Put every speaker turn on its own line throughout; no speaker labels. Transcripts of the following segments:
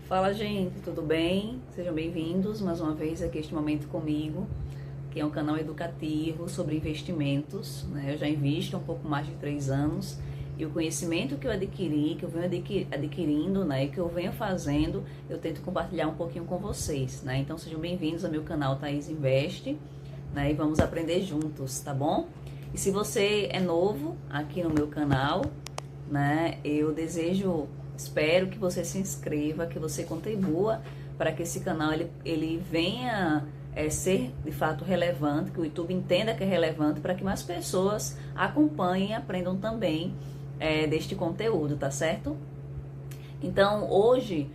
Fala, gente, tudo bem? Sejam bem-vindos mais uma vez aqui a este momento comigo, que é um canal educativo sobre investimentos, né? Eu já invisto há um pouco mais de 3 anos e o conhecimento que eu adquiri, que eu venho adquirindo, né, e que eu venho fazendo, eu tento compartilhar um pouquinho com vocês, né? Então sejam bem-vindos ao meu canal Thaís Investe, né? E vamos aprender juntos, tá bom? E se você é novo aqui no meu canal, né, espero que você se inscreva, que você contribua para que esse canal ele venha ser de fato relevante, que o YouTube entenda que é relevante, para que mais pessoas acompanhem e aprendam também deste conteúdo, tá certo? Então, hoje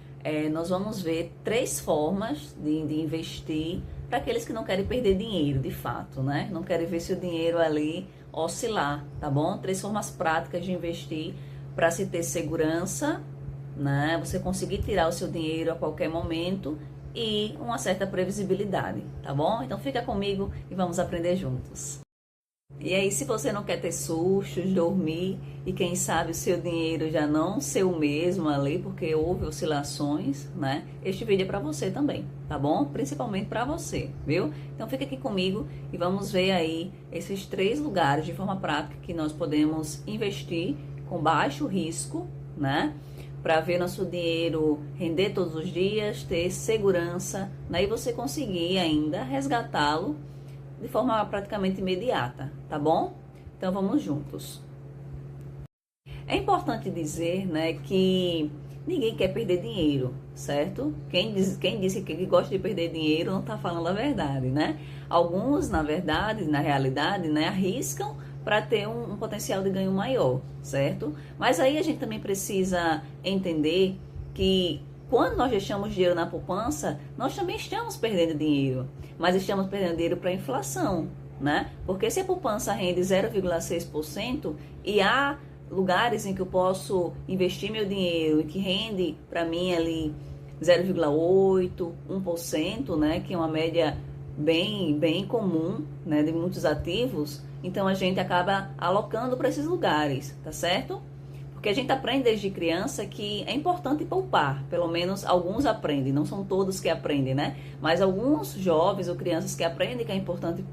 nós vamos ver 3 formas de investir para aqueles que não querem perder dinheiro, de fato, né? Não querem ver seu dinheiro ali oscilar, tá bom? 3 formas práticas de investir para se ter segurança, né? Você conseguir tirar o seu dinheiro a qualquer momento e uma certa previsibilidade, tá bom? Então fica comigo e vamos aprender juntos. E aí, se você não quer ter sustos, dormir e quem sabe o seu dinheiro já não ser o mesmo ali, porque houve oscilações, né? Este vídeo é para você também, tá bom? Principalmente para você, viu? Então fica aqui comigo e vamos ver aí esses 3 lugares de forma prática que nós podemos investir com baixo risco, né? Para ver nosso dinheiro render todos os dias, ter segurança, né? E você conseguir ainda resgatá-lo de forma praticamente imediata, tá bom? Então vamos juntos. É importante dizer, né, que ninguém quer perder dinheiro, certo? Quem disse que gosta de perder dinheiro não está falando a verdade, né? Alguns, na verdade, na realidade, né, arriscam para ter um potencial de ganho maior, certo? Mas aí a gente também precisa entender que quando nós deixamos dinheiro na poupança, nós também estamos perdendo dinheiro, mas estamos perdendo dinheiro para a inflação, né? Porque se a poupança rende 0,6% e há lugares em que eu posso investir meu dinheiro e que rende para mim ali 0,8%, 1%, né? Que é uma média bem comum, né? De muitos ativos. Então a gente acaba alocando para esses lugares, tá certo? Porque a gente aprende desde criança que é importante poupar, pelo menos alguns aprendem, não são todos que aprendem, né? Mas alguns jovens ou crianças que aprendem que é importante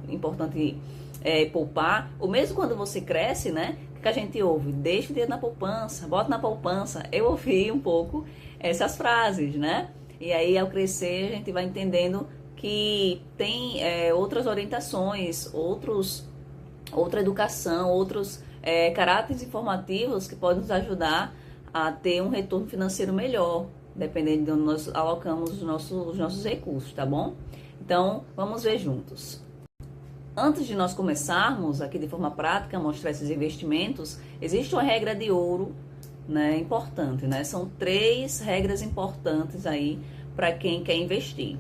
poupar, ou mesmo quando você cresce, né? Que a gente ouve, deixa o dinheiro na poupança, bota na poupança. Eu ouvi um pouco essas frases, né? E aí ao crescer a gente vai entendendo que tem outras orientações, outra educação, outros caráteres informativos que podem nos ajudar a ter um retorno financeiro melhor, dependendo de onde nós alocamos os nossos recursos, tá bom? Então, vamos ver juntos. Antes de nós começarmos aqui de forma prática a mostrar esses investimentos, existe uma regra de ouro, né, importante, né? São 3 regras importantes aí para quem quer investir.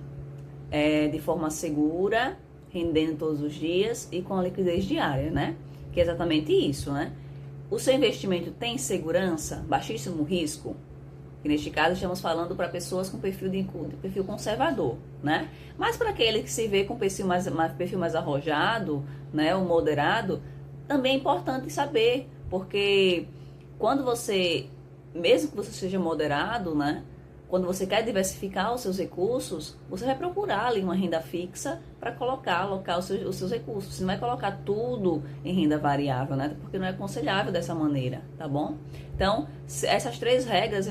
De forma segura, rendendo todos os dias e com a liquidez diária, né? Que é exatamente isso, né? O seu investimento tem segurança, baixíssimo risco, que neste caso estamos falando para pessoas com perfil conservador, né? Mas para aquele que se vê com perfil mais arrojado, né, ou moderado, também é importante saber, porque quando mesmo que você seja moderado, né, quando você quer diversificar os seus recursos, você vai procurar ali uma renda fixa para alocar os seus recursos. Você não vai colocar tudo em renda variável, né? Porque não é aconselhável dessa maneira, tá bom? Então, essas 3 regras.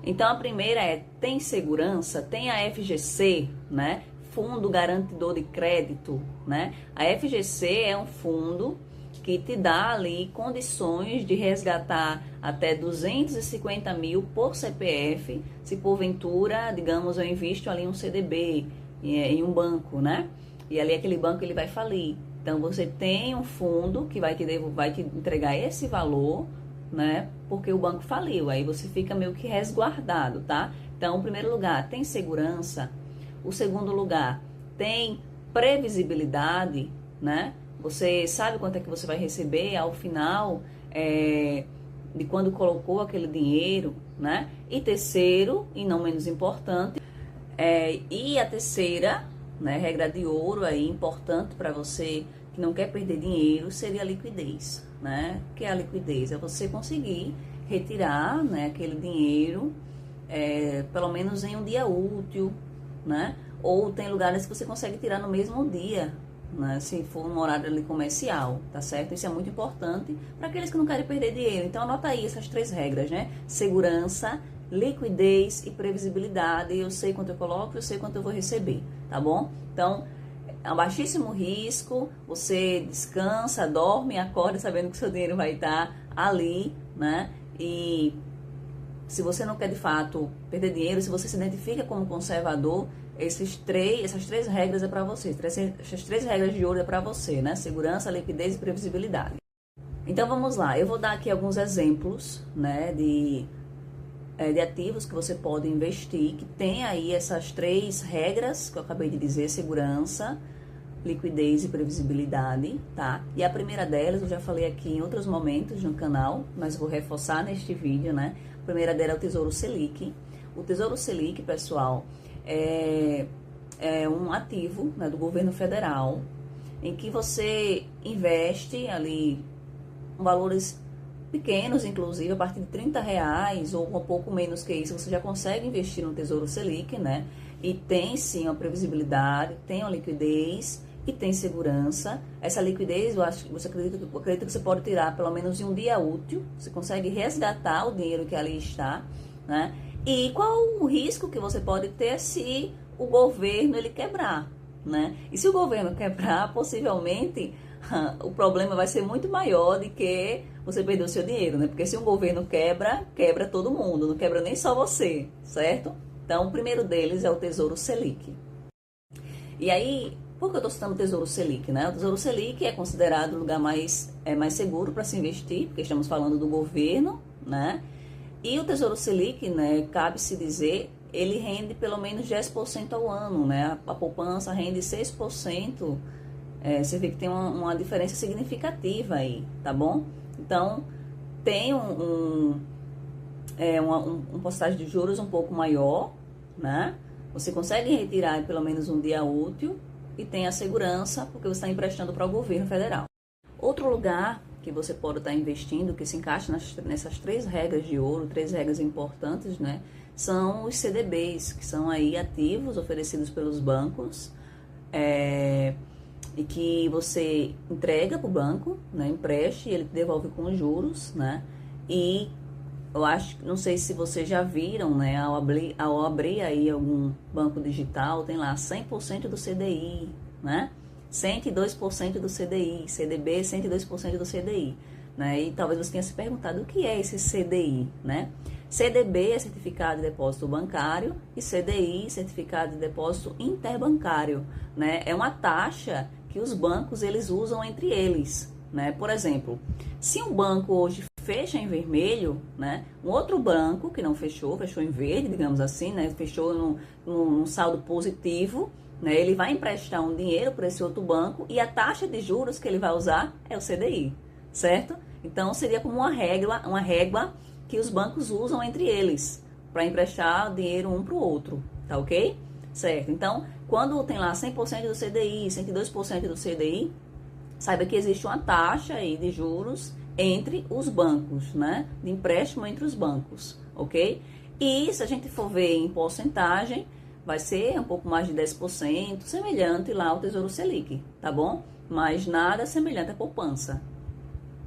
Então, a primeira tem segurança, tem a FGC, né? Fundo Garantidor de Crédito, né? A FGC é um fundo que te dá ali condições de resgatar até 250 mil por CPF, se porventura, digamos, eu invisto ali um CDB em um banco, né? E ali aquele banco ele vai falir. Então você tem um fundo que vai te entregar esse valor, né? Porque o banco faliu, aí você fica meio que resguardado, tá? Então, em primeiro lugar, tem segurança. O segundo lugar, tem previsibilidade, né? Você sabe quanto é que você vai receber ao final de quando colocou aquele dinheiro, né? E terceiro, e não menos importante, e a terceira, né, regra de ouro aí, importante para você que não quer perder dinheiro, seria a liquidez, né? Que é a liquidez? É você conseguir retirar, né, aquele dinheiro pelo menos em um dia útil, né? Ou tem lugares que você consegue tirar no mesmo dia, né? Se for um horário ali comercial, tá certo? Isso é muito importante para aqueles que não querem perder dinheiro. Então anota aí essas 3 regras, né? Segurança, liquidez e previsibilidade. Eu sei quanto eu coloco, eu sei quanto eu vou receber, tá bom? Então, é um baixíssimo risco, você descansa, dorme, acorda sabendo que seu dinheiro vai estar ali, né? E se você não quer de fato perder dinheiro, se você se identifica como conservador, essas três regras é para você. Essas 3 regras de ouro é para você, né? Segurança, liquidez e previsibilidade. Então vamos lá, eu vou dar aqui alguns exemplos, né, de ativos que você pode investir, que tem aí essas 3 regras que eu acabei de dizer: segurança, liquidez e previsibilidade, tá? E a primeira delas, eu já falei aqui em outros momentos no canal, mas vou reforçar neste vídeo, né? A primeira dela é o Tesouro Selic. O Tesouro Selic, pessoal, é um ativo, né, do governo federal, em que você investe ali valores pequenos, inclusive a partir de R$30 ou um pouco menos que isso, você já consegue investir no Tesouro Selic, né? E tem sim uma previsibilidade, tem uma liquidez e tem segurança. Essa liquidez, eu acho que você acredita que você pode tirar pelo menos em um dia útil, você consegue resgatar o dinheiro que ali está, né? E qual o risco que você pode ter se o governo ele quebrar, né? E se o governo quebrar, possivelmente o problema vai ser muito maior do que você perder o seu dinheiro, né? Porque se um governo quebra, quebra todo mundo, não quebra nem só você, certo? Então, o primeiro deles é o Tesouro Selic. E aí, por que eu estou citando o Tesouro Selic, né? O Tesouro Selic é considerado o lugar mais seguro para se investir, porque estamos falando do governo, né? E o Tesouro Selic, né, cabe-se dizer, ele rende pelo menos 10% ao ano, né? A poupança rende 6%. Você vê que tem uma diferença significativa aí, tá bom? Então, tem uma porcentagem de juros um pouco maior, né? Você consegue retirar em pelo menos um dia útil e tem a segurança porque você está emprestando para o governo federal. Outro lugar que você pode estar investindo, que se encaixa nessas 3 regras de ouro, 3 regras importantes, né? São os CDBs, que são aí ativos oferecidos pelos bancos, e que você entrega para o banco, né? Empreste e ele te devolve com juros, né? E eu acho, não sei se vocês já viram, né? Ao abrir aí algum banco digital, tem lá 100% do CDI, né? 102% do CDI, CDB 102% do CDI, né? E talvez você tenha se perguntado o que é esse CDI, né? CDB é Certificado de Depósito Bancário e CDI, Certificado de Depósito Interbancário, né? É uma taxa que os bancos eles usam entre eles, né? Por exemplo, se um banco hoje fecha em vermelho, né? Um outro banco que não fechou em verde, digamos assim, né? Fechou num saldo positivo, né? Ele vai emprestar um dinheiro para esse outro banco e a taxa de juros que ele vai usar é o CDI, certo? Então seria como uma régua que os bancos usam entre eles para emprestar dinheiro um para o outro, tá ok? Certo, então quando tem lá 100% do CDI, 102% do CDI, saiba que existe uma taxa aí de juros entre os bancos, né? De empréstimo entre os bancos, ok? E se a gente for ver em porcentagem, vai ser um pouco mais de 10%, semelhante lá ao Tesouro Selic, tá bom? Mas nada semelhante à poupança.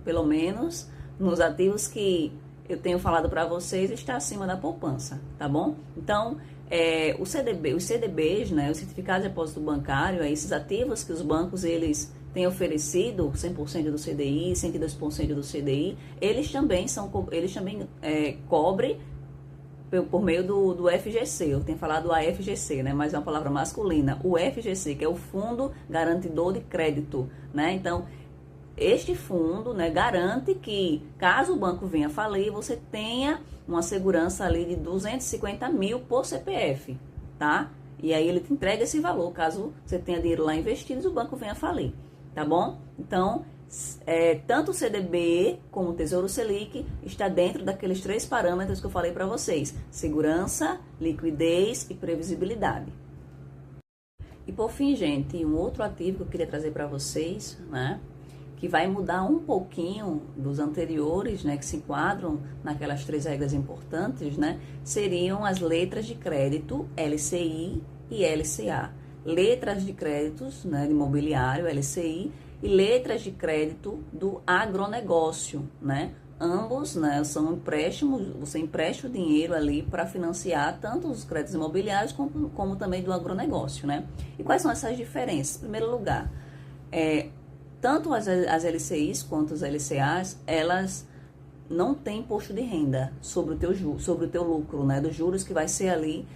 Pelo menos nos ativos que eu tenho falado para vocês, está acima da poupança, tá bom? Então, os CDBs, né, os certificados de depósito bancário, esses ativos que os bancos eles têm oferecido, 100% do CDI, 102% do CDI, eles também cobrem por meio do FGC. Eu tenho falado AFGC, né, mas é uma palavra masculina. O FGC, que é o Fundo Garantidor de Crédito, né? Então, este fundo, né, garante que, caso o banco venha falir, você tenha uma segurança ali de 250 mil por CPF, tá? E aí ele te entrega esse valor, caso você tenha dinheiro lá investido e o banco venha falir, tá bom? Então, tanto o CDB como o Tesouro Selic está dentro daqueles 3 parâmetros que eu falei para vocês: segurança, liquidez e previsibilidade. E por fim, gente, um outro ativo que eu queria trazer para vocês, né? que vai mudar um pouquinho dos anteriores, né, que se enquadram naquelas 3 regras importantes, né, seriam as letras de crédito LCI e LCA. Letras de créditos, né, de imobiliário, LCI, e letras de crédito do agronegócio, né? Ambos, né, são empréstimos, você empresta o dinheiro ali para financiar tanto os créditos imobiliários como também do agronegócio, né? E quais são essas diferenças? Em primeiro lugar, tanto as LCIs quanto as LCAs, elas não têm imposto de renda sobre o teu lucro, né? Dos juros que vai ser ali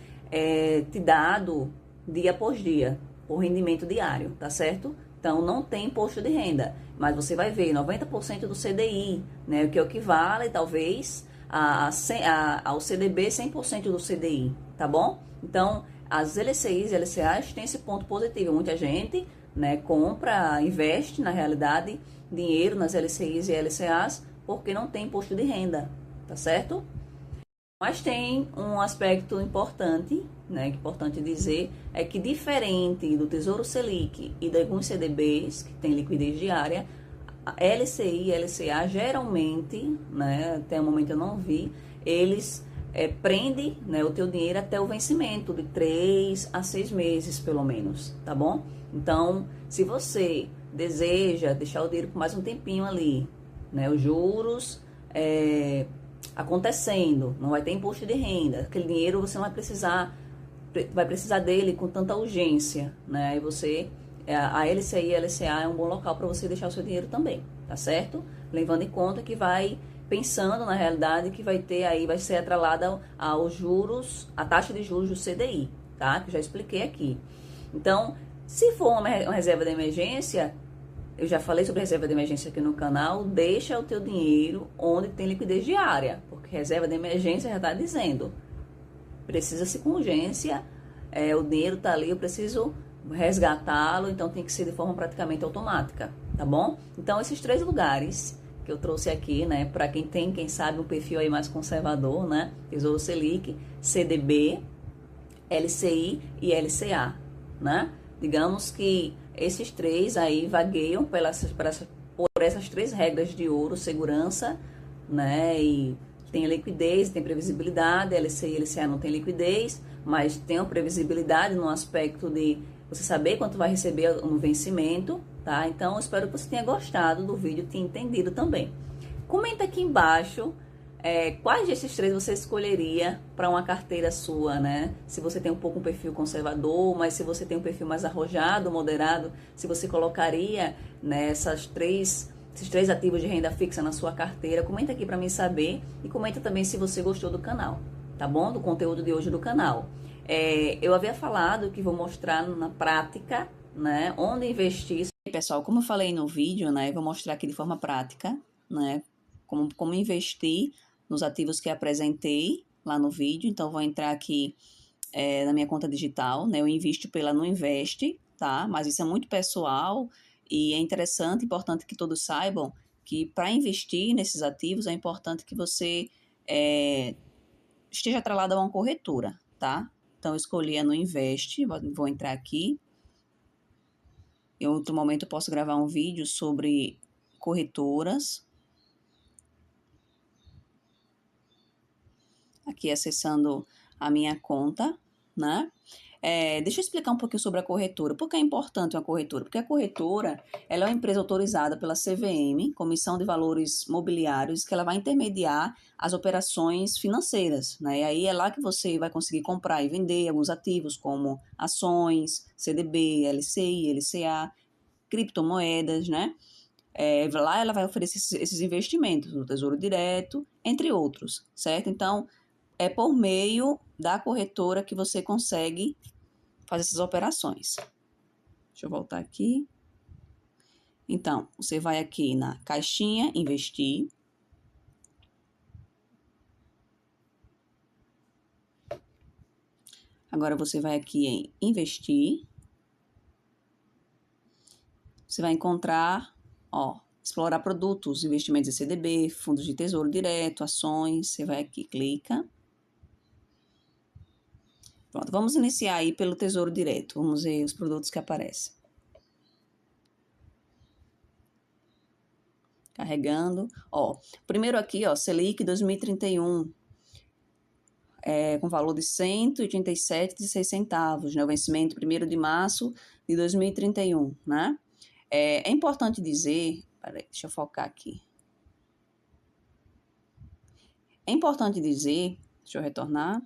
te dado dia após dia, por rendimento diário, tá certo? Então, não tem imposto de renda, mas você vai ver 90% do CDI, né, o que equivale, talvez, ao CDB 100% do CDI, tá bom? Então, as LCIs e LCAs têm esse ponto positivo. Muita gente, né, compra, investe, na realidade, dinheiro nas LCIs e LCAs porque não tem imposto de renda, tá certo? Mas tem um aspecto importante, né, que é importante dizer, é que diferente do Tesouro Selic e de alguns CDBs, que tem liquidez diária, a LCI e LCA geralmente, né, até o momento eu não vi, eles prendem, né, o teu dinheiro até o vencimento, de 3 a 6 meses, pelo menos, tá bom? Então, se você deseja deixar o dinheiro por mais um tempinho ali, né, os juros acontecendo, não vai ter imposto de renda, aquele dinheiro você não vai precisar dele com tanta urgência, né? E você, a LCI e a LCA é um bom local para você deixar o seu dinheiro também, tá certo? Levando em conta que vai pensando na realidade que vai ter aí, vai ser atrelada aos juros, a taxa de juros do CDI, tá? Que eu já expliquei aqui. Então, se for uma reserva de emergência, eu já falei sobre reserva de emergência aqui no canal, deixa o teu dinheiro onde tem liquidez diária, porque reserva de emergência já está dizendo, precisa-se com urgência, o dinheiro está ali, eu preciso resgatá-lo, então tem que ser de forma praticamente automática, tá bom? Então esses 3 lugares que eu trouxe aqui, né, para quem tem, quem sabe, um perfil aí mais conservador, né, Tesouro Selic, CDB, LCI e LCA, né? Digamos que esses 3 aí vagueiam por essas 3 regras de ouro, segurança, né? E tem liquidez, tem previsibilidade, LCI e LCA não tem liquidez, mas tem uma previsibilidade no aspecto de você saber quanto vai receber no vencimento, tá? Então, eu espero que você tenha gostado do vídeo, tenha entendido também. Comenta aqui embaixo quais desses 3 você escolheria para uma carteira sua, né? Se você tem um perfil conservador, mas se você tem um perfil mais arrojado, moderado, se você colocaria, né, esses 3 ativos de renda fixa na sua carteira. Comenta aqui para mim saber e comenta também se você gostou do canal, tá bom? Do conteúdo de hoje do canal. Eu havia falado que vou mostrar na prática, né, onde investir. Pessoal, como eu falei no vídeo, né, eu vou mostrar aqui de forma prática, né, como investir nos ativos que apresentei lá no vídeo. Então, vou entrar aqui na minha conta digital, né? Eu invisto pela Nuinvest, tá? Mas isso é muito pessoal e é interessante, importante que todos saibam que para investir nesses ativos é importante que você esteja atrelado a uma corretora, tá? Então, eu escolhi a Nuinvest, vou entrar aqui. Em outro momento, eu posso gravar um vídeo sobre corretoras. Aqui acessando a minha conta, né? Deixa eu explicar um pouquinho sobre a corretora. Por que é importante uma corretora? Porque a corretora, ela é uma empresa autorizada pela CVM, Comissão de Valores Mobiliários, que ela vai intermediar as operações financeiras, né? E aí é lá que você vai conseguir comprar e vender alguns ativos, como ações, CDB, LCI, LCA, criptomoedas, né? Lá ela vai oferecer esses investimentos no Tesouro Direto, entre outros, certo? Então, é por meio da corretora que você consegue fazer essas operações. Deixa eu voltar aqui. Então, você vai aqui na caixinha investir. Agora você vai aqui em investir. Você vai encontrar, explorar produtos, investimentos em CDB, fundos de tesouro direto, ações. Você vai aqui, clica. Pronto, vamos iniciar aí pelo Tesouro Direto. Vamos ver os produtos que aparecem. Carregando. Ó, primeiro aqui, ó, Selic 2031, com valor de R$ 187,06, né? O vencimento 1º de março de 2031, né? É importante dizer, peraí, deixa eu focar aqui. É importante dizer, deixa eu retornar,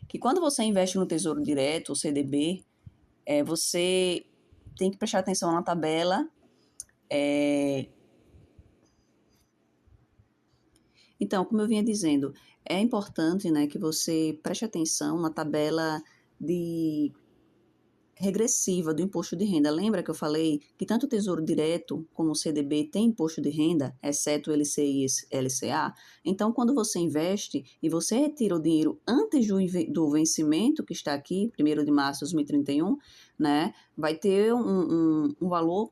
que quando você investe no Tesouro Direto, o CDB, você tem que prestar atenção na tabela. Então, como eu vinha dizendo, é importante, né, que você preste atenção na tabela de regressiva do imposto de renda. Lembra que eu falei que tanto o Tesouro Direto como o CDB tem imposto de renda, exceto o LCI e LCA? Então, quando você investe e você retira o dinheiro antes do vencimento, que está aqui, 1º de março de 2031, né, vai ter um valor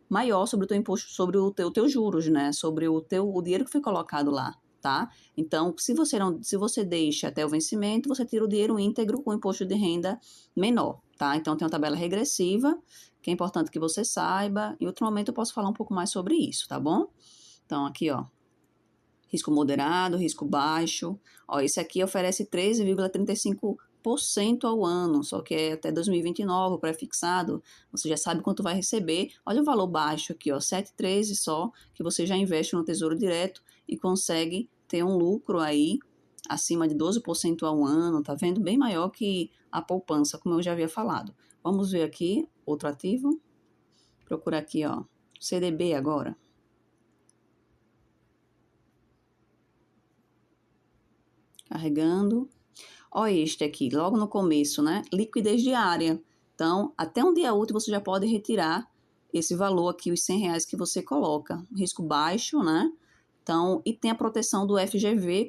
maior sobre o teu imposto, sobre o teu juros, né, sobre o dinheiro que foi colocado lá. Tá? Então, se você deixa até o vencimento, você tira o dinheiro íntegro com imposto de renda menor, tá? Então, tem uma tabela regressiva, que é importante que você saiba. Em outro momento, eu posso falar um pouco mais sobre isso, tá bom? Então, aqui, ó, risco moderado, risco baixo. Ó, esse aqui oferece 13,35% ao ano, só que é até 2029, pré-fixado, você já sabe quanto vai receber. Olha o valor baixo aqui, ó, 7,13 só, que você já investe no Tesouro Direto e consegue ter um lucro aí acima de 12% ao ano, tá vendo? Bem maior que a poupança, como eu já havia falado. Vamos ver aqui outro ativo. Procura aqui, ó, CDB agora. Carregando. Ó, este aqui, logo no começo, né? Liquidez diária. Então, até um dia útil você já pode retirar esse valor aqui, os R$ 100 que você coloca. Risco baixo, né? Então, e tem a proteção do FGV,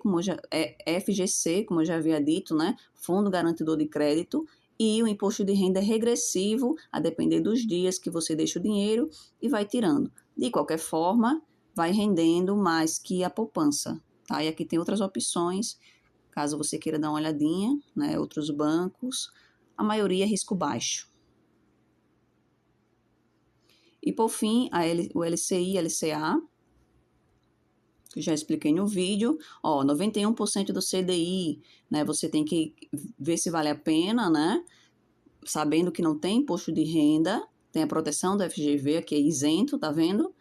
FGC, como eu já havia dito, né? Fundo Garantidor de Crédito. E o imposto de renda é regressivo, a depender dos dias que você deixa o dinheiro e vai tirando. De qualquer forma, vai rendendo mais que a poupança, tá? E aqui tem outras opções, caso você queira dar uma olhadinha, né? Outros bancos, a maioria é risco baixo. E por fim, o LCI e LCA, que já expliquei no vídeo, ó, 91% do CDI, né? Você tem que ver se vale a pena, né? Sabendo que não tem imposto de renda, tem a proteção do FGV, que é isento, tá vendo?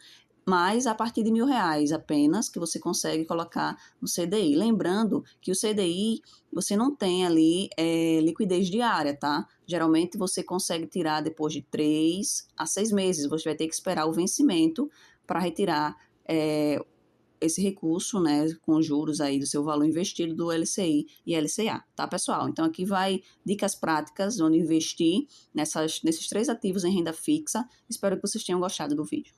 Mas a partir de R$ 1.000 apenas que você consegue colocar no CDI. Lembrando que o CDI, você não tem ali liquidez diária, tá? Geralmente você consegue tirar depois de 3 a 6 meses. Você vai ter que esperar o vencimento para retirar esse recurso, né, com juros aí do seu valor investido do LCI e LCA, tá, pessoal? Então, aqui vai dicas práticas onde investir nesses 3 ativos em renda fixa. Espero que vocês tenham gostado do vídeo.